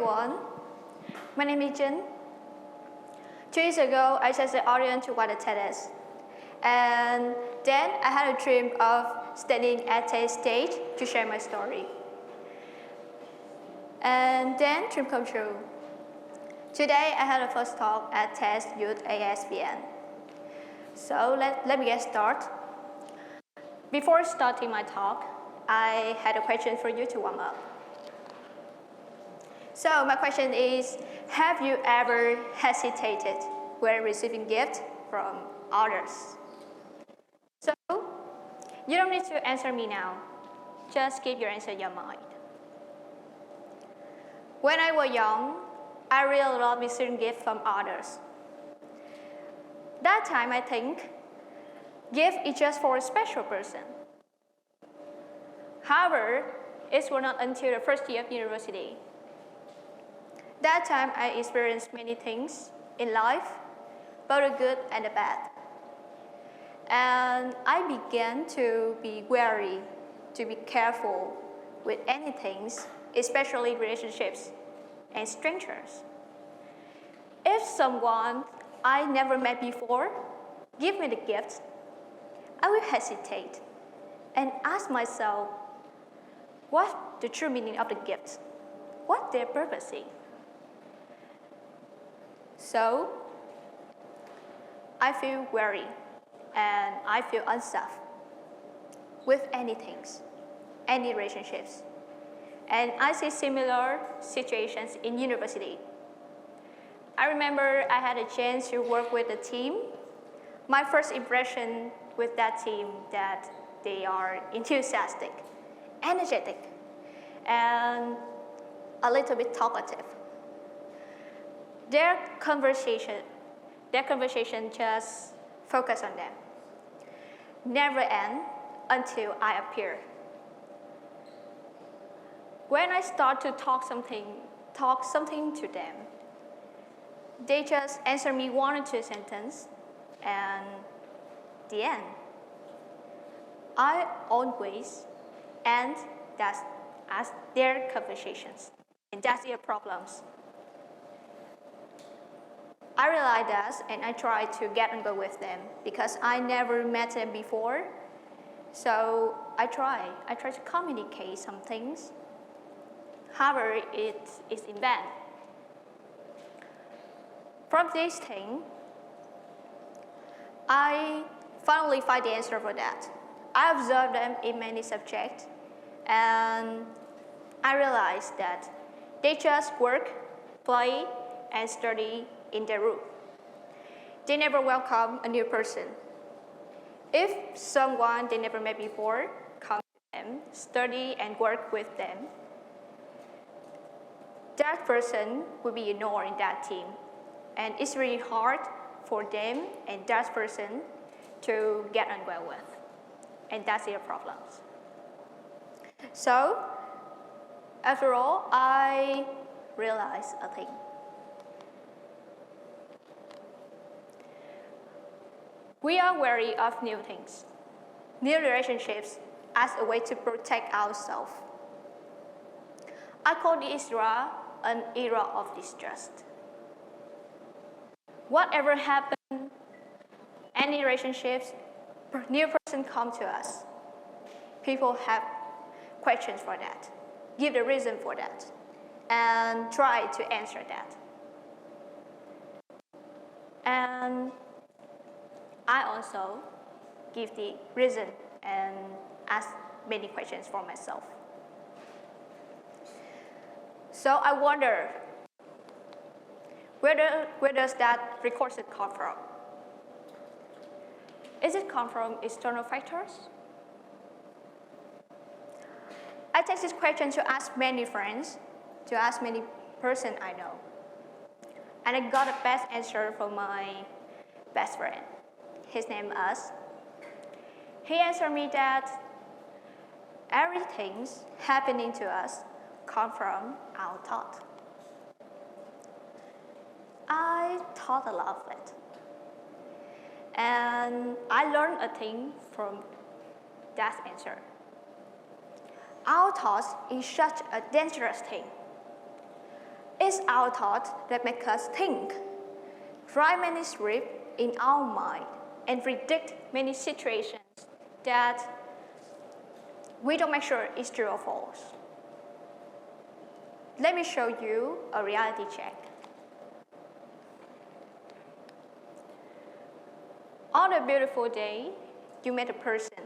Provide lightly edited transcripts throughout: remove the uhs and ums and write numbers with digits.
everyone. My name is Jen. 2 years ago, I just the audience to watch a TEDx. And then I had a dream of standing at a stage to share my story. And then dream come true. Today, I had a first talk at TED Youth ASBN. So let me get started. Before starting my talk, I had a question for you to warm up. So my question is, have you ever hesitated when receiving gifts from others? So you don't need to answer me now. Just keep your answer in your mind. When I was young, I really loved receiving gifts from others. That time I think, gift is just for a special person. However, it was not until the first year of university. That time I experienced many things in life, both the good and the bad. And I began to be wary, to be careful with anything, especially relationships and strangers. If someone I never met before give me the gift, I will hesitate and ask myself, what's the true meaning of the gift? What's their purpose? So, I feel wary and I feel unsafe with anything, any relationships. And I see similar situations in university. I remember I had a chance to work with a team. My first impression with that team that they are enthusiastic, energetic, and a little bit talkative. Their conversation just focus on them. Never end until I appear. When I start to talk something to them, they just answer me 1 or 2 sentences, and the end. I always end that as their conversations, and that's their problems. I realized that, and I try to get and go with them because I never met them before. So I try to communicate some things. However, it is in vain. From this thing, I finally find the answer for that. I observed them in many subjects, and I realized that they just work, play, and study in their room. They never welcome a new person. If someone they never met before comes to them, study and work with them, that person will be ignored in that team. And it's really hard for them and that person to get on well with. And that's their problems. So, after all, I realized a thing. We are wary of new things, new relationships as a way to protect ourselves. I call this era an era of distrust. Whatever happens, any relationships, new person come to us. People have questions for that, give the reason for that, and try to answer that. And I also give the reason and ask many questions for myself. So I wonder, where does that recursion come from? Is it come from external factors? I take this question to ask many friends, to ask many persons I know. And I got the best answer from my best friend. His name is. He answered me that everything happening to us come from our thought. I thought a lot of it. And I learned a thing from that answer. Our thoughts is such a dangerous thing. It's our thought that make us think, write many scripts in our mind, and predict many situations that we don't make sure is true or false. Let me show you a reality check. On a beautiful day, you met a person.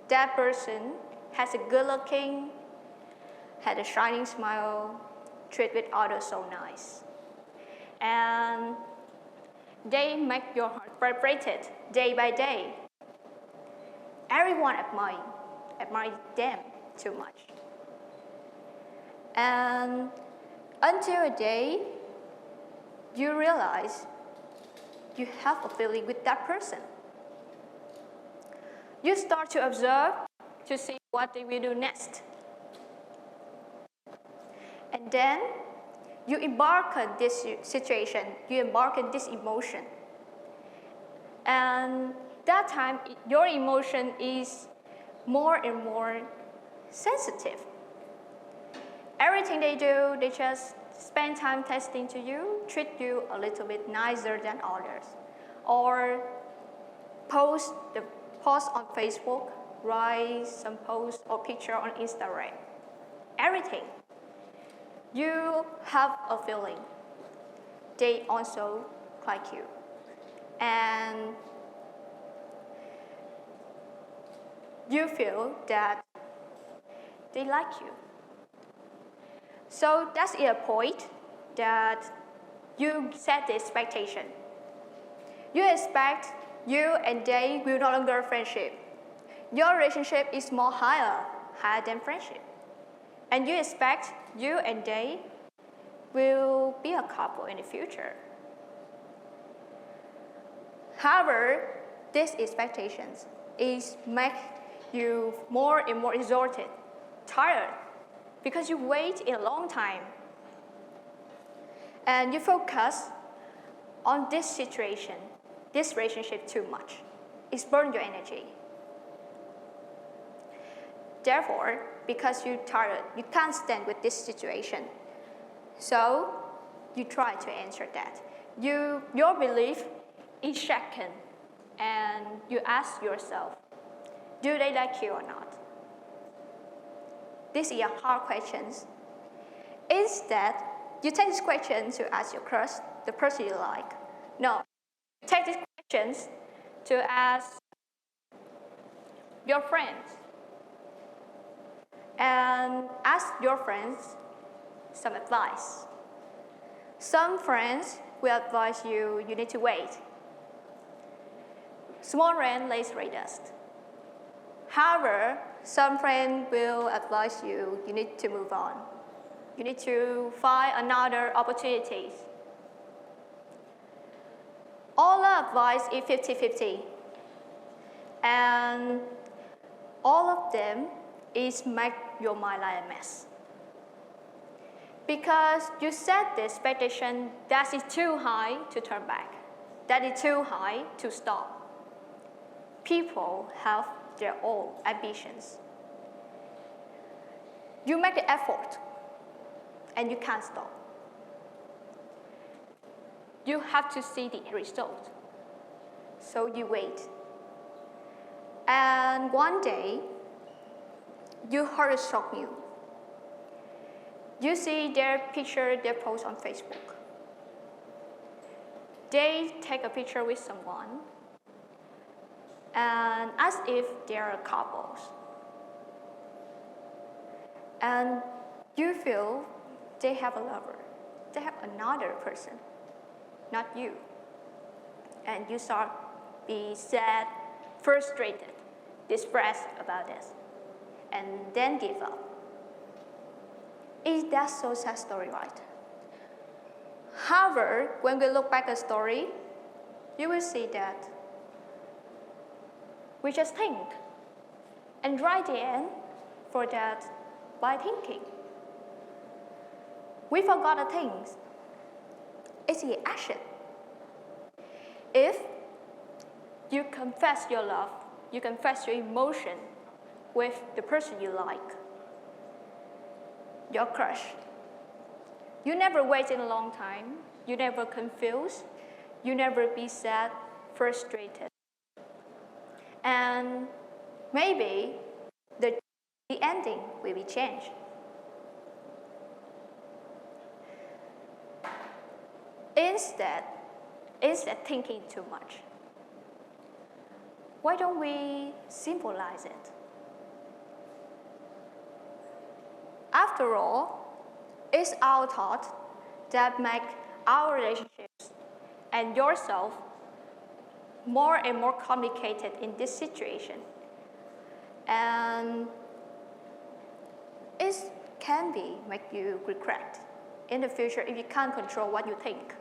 That person has a good looking, had a shining smile, treat with others so nice. And they make your heart vibrated day by day. Everyone admire them too much. And until a day, you realize you have a feeling with that person. You start to observe to see what they will do next. And then you embark on this situation, you embark on this emotion. And that time, your emotion is more and more sensitive. Everything they do, they just spend time testing to you, treat you a little bit nicer than others. Or post on Facebook, write some post or picture on Instagram. Everything. You have a feeling. They also like you. And you feel that they like you. So that's a point that you set the expectation. You expect you and they will no longer friendship. Your relationship is more higher than friendship. And you expect you and they will be a couple in the future. However, these expectations make you more and more exhausted, tired, because you wait a long time. And you focus on this situation, this relationship too much. It's burned your energy. Therefore, because you're tired, you can't stand with this situation. So you try to answer that. Your belief is shaken, and you ask yourself, do they like you or not? These are hard questions. Instead, you take this question to ask your crush, the person you like. No, you take these questions to ask your friends. And ask your friends some advice. Some friends will advise you need to wait. Small rain lays great dust. However, some friends will advise you need to move on. You need to find another opportunities. All the advice is 50-50. And all of them is make your mind like a mess. Because you set the expectation that is too high to turn back. That is too high to stop. People have their own ambitions. You make the effort, and you can't stop. You have to see the result. So you wait. And one day, your heart is shock you. You see their picture, their post on Facebook. They take a picture with someone, and as if they are couples. And you feel they have a lover. They have another person, not you. And you start be sad, frustrated, distressed about this, and then give up. Is that so sad story, right? However, when we look back at the story, you will see that we just think and write the end for that by thinking. We forgot the things. It's the action. If you confess your love, you confess your emotion with the person you like, your crush, You never wait in a long time. You never confused. You never be sad, frustrated. And maybe the ending will be changed. Instead thinking too much, why don't we symbolize it? After all, it's our thought that make our relationships and yourself more and more complicated in this situation. And it can be make you regret in the future if you can't control what you think.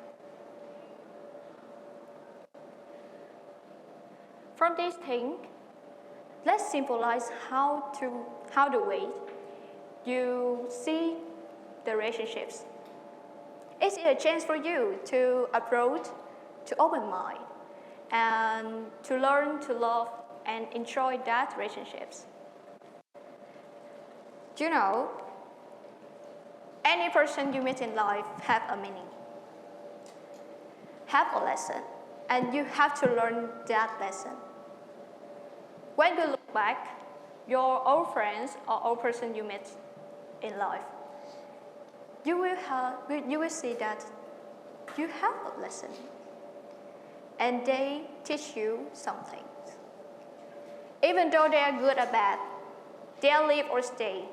From this thing, let's symbolize how the way you see the relationships. It's a chance for you to approach, to open mind, and to learn to love and enjoy that relationships. You know, any person you meet in life have a meaning, have a lesson, and you have to learn that lesson. When you look back, your old friends or old person you met in life, you will see that you have a lesson, and they teach you something. Even though they are good or bad, they live or stay,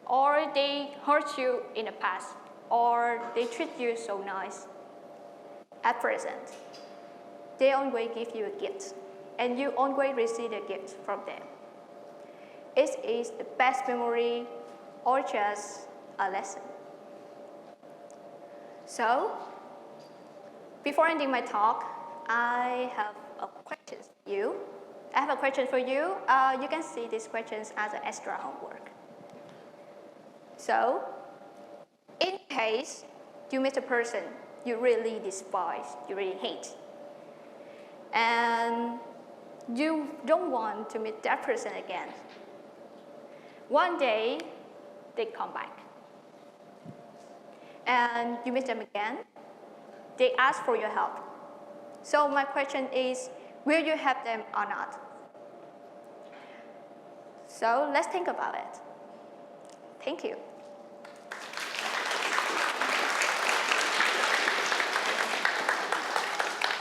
or they hurt you in the past, or they treat you so nice. At present, they always give you a gift, and you always receive a gift from them. It is the best memory or just a lesson. So, before ending my talk, I have a question for you. I have a question for you. You can see these questions as an extra homework. So, in case you meet a person you really despise, you really hate, and you don't want to meet that person again, one day they come back, and you meet them again, they ask for your help. So my question is, will you help them or not? So let's think about it. Thank you.